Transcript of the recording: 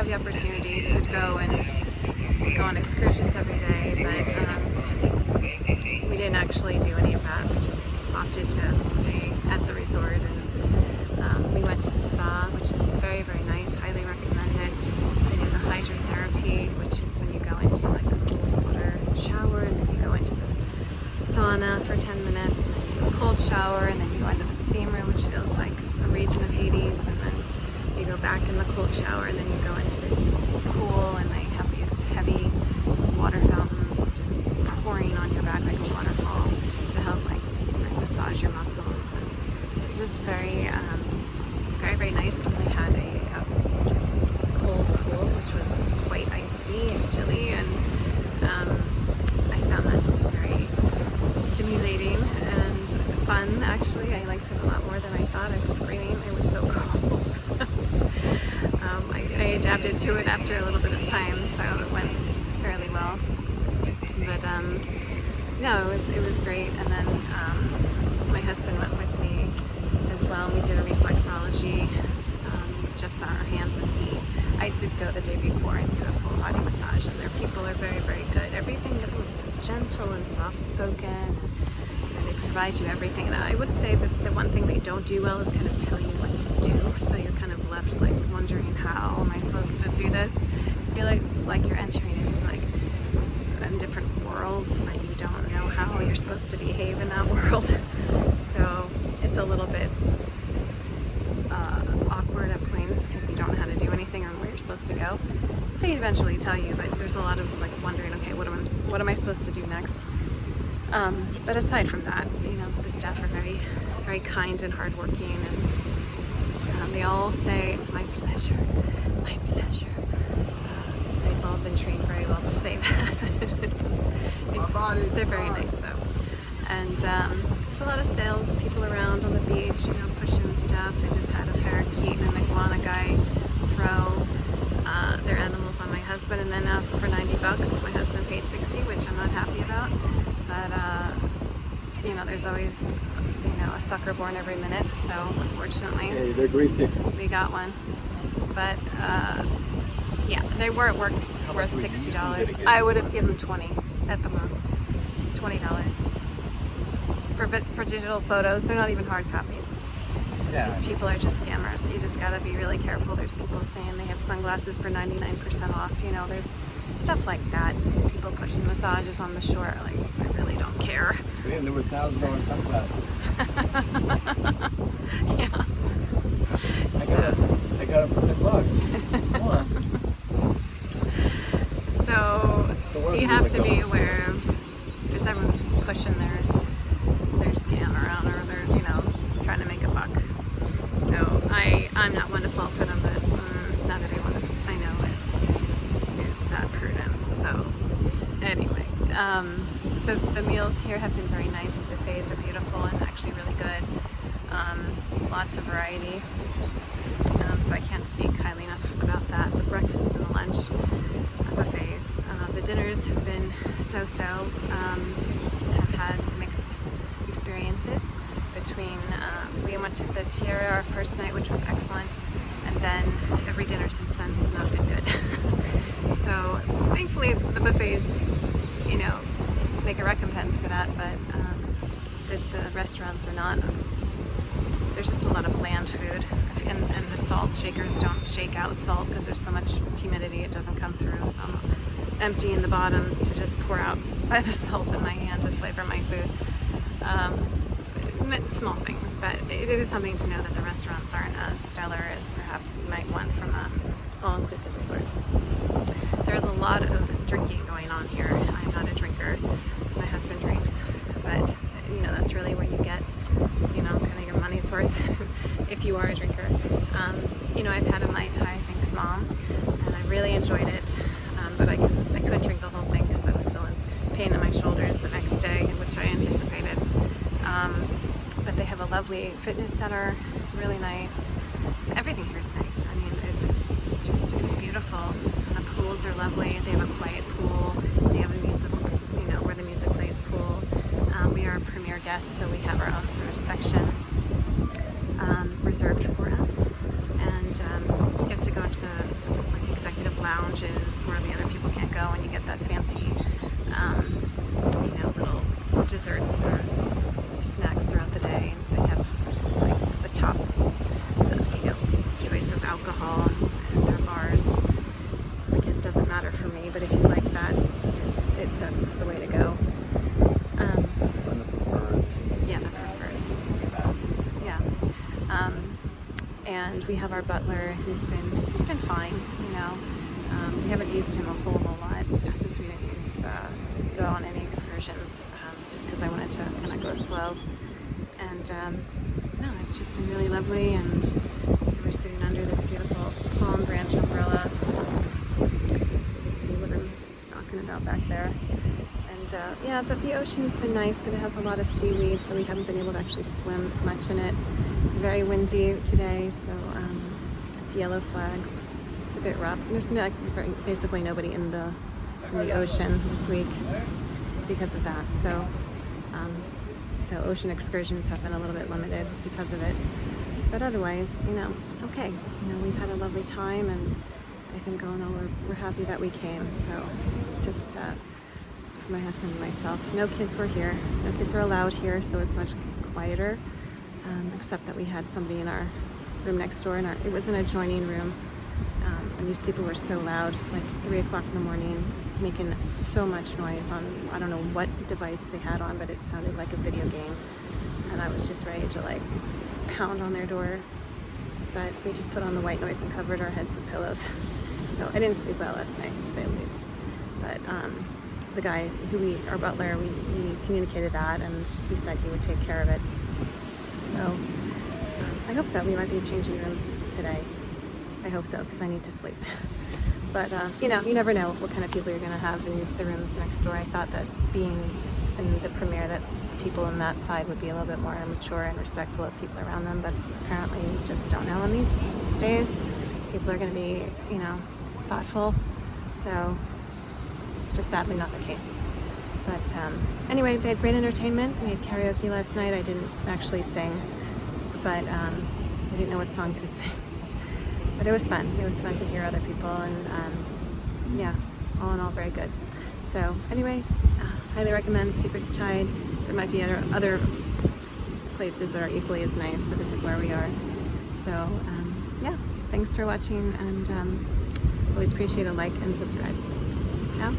have the opportunity to go on excursions every day, but we didn't actually do any of that. We just opted to stay at the resort, and we went to the spa, which is very, very nice. Highly recommend it. They do the hydrotherapy, which is when you go into like a cold water shower, and then you go into the sauna for 10 minutes, and then you do a cold shower, and then you go into the steam room, which feels like a region of Hades, and then you go back in the cold shower, and then you go into this pool, and they have these heavy water fountains just pouring on your back like a waterfall to help like massage your muscles. And it's just very, very, very nice. And they had a cold pool, which was quite icy and chilly, and I found that to be very stimulating and fun. Actually, I liked it a lot more than I thought. I was screaming. It was so cold. I adapted to it after a little bit of time, so it went fairly well. But no, it was great. And then my husband went with me as well. We did a reflexology, just on our hands and feet. I did go the day before and do a full body massage, and their people are very, very good. Everyone's so gentle and soft spoken. They provide you everything. And I would say that the one thing they don't do well is kind of tell you what to do. So you're kind of left like wondering, how am I supposed to do this? I feel like it's like you're entering into like a different world, but you don't know how you're supposed to behave in that world. So it's a little bit awkward at points because you don't know how to do anything or where you're supposed to go. They eventually tell you, but there's a lot of like wondering, okay, what am I supposed to do next? But aside from that, the staff are very, very kind and hardworking, and they all say it's my pleasure, my pleasure. They've all been trained very well to say that. They're very nice though. And there's a lot of sales people around on the beach, pushing stuff. I just had a parakeet and an iguana guy throw their animals on my husband and then ask for $90. My husband paid $60, which I'm not happy about. But there's always a sucker born every minute. So unfortunately, hey, they're great people. We got one. But yeah, they weren't worth $60. I would have given 20 at the most. $20 for digital photos. They're not even hard copies. Yeah. These people are just scammers. You just gotta be really careful. There's people saying they have sunglasses for 99% off. There's stuff like that. People pushing massages on the shore. Like, I really don't care. Man, there were $1,000 sunglasses. Yeah. I got them for $10. Come on. So you have to be aware of, because everyone's pushing their scam around, or they're trying to make a buck. So I'm not one to fall for them, but not everyone I know is that prudent. So anyway, the meals here have been very nice. The buffets are beautiful and actually really good. Lots of variety. So I can't speak highly enough about that. The breakfast and the lunch buffets. The dinners have been so-so. Have had mixed experiences between, we went to the Tierra our first night, which was excellent, and then every dinner since then has not been good. So thankfully the buffets, make a recompense for that, but the restaurants are not. There's just a lot of bland food, and the salt shakers don't shake out salt because there's so much humidity it doesn't come through, so I'm emptying the bottoms to just pour out the salt in my hand to flavor my food. Small things, but it is something to know that the restaurants aren't as stellar as perhaps you might want from an all-inclusive resort. There's a lot of drinking going on here. I'm not a drinker. My husband drinks, but that's really where you get kind of your money's worth if you are a drinker. I've had a Mai Tai, thanks Mom, and I really enjoyed it, but I couldn't drink the whole thing because I was feeling pain in my shoulders the next day, which I anticipated. But they have a lovely fitness center, really nice. Everything here is nice. I mean, it's beautiful. And the pools are lovely. They have a quiet pool. They have a musical, where the music plays pool. We are premier guests, so we have our own sort of section reserved for us. And you get to go into the executive lounges where the other people can't go, and you get that fancy, little desserts and snacks throughout the day. They have like the top, choice of alcohol at their bars. Like, it doesn't matter for me, but if you like that, that's the way to go. On the preferred. Yeah, the preferred. Yeah. And we have our butler who's been fine, we haven't used him a whole lot since we didn't go on any excursions, just because I wanted to kind of go slow. And no, it's just been really lovely, and we're sitting under this beautiful palm branch umbrella. You can see what I'm talking about back there. And yeah, but the ocean's been nice, but it has a lot of seaweed, so we haven't been able to actually swim much in it. It's very windy today, so it's yellow flags. It's a bit rough. There's basically nobody in the ocean this week because of that. So ocean excursions have been a little bit limited because of it. But otherwise, it's okay. We've had a lovely time, and I think all in all, we're happy that we came. So just for my husband and myself. No kids were here. No kids are allowed here, so it's much quieter, except that we had somebody in our room next door, and it was an adjoining room. And these people were so loud, like 3 o'clock in the morning, making so much noise on, I don't know what device they had on, but it sounded like a video game. And I was just ready to pound on their door. But we just put on the white noise and covered our heads with pillows. So I didn't sleep well last night, to say the least. But the guy our butler, we communicated that, and he said he would take care of it. So I hope so. We might be changing rooms today. I hope so, because I need to sleep. But, you never know what kind of people you're going to have in the rooms next door. I thought that being in the premiere, that the people on that side would be a little bit more mature and respectful of people around them, but apparently you just don't know in these days. People are going to be, thoughtful. So it's just sadly not the case. But anyway, they had great entertainment. We had karaoke last night. I didn't actually sing, but I didn't know what song to sing. But it was fun. It was fun to hear other people, and yeah, all in all, very good. So anyway, highly recommend Secrets Tides. There might be other places that are equally as nice, but this is where we are. So yeah, thanks for watching, and always appreciate a like and subscribe. Ciao.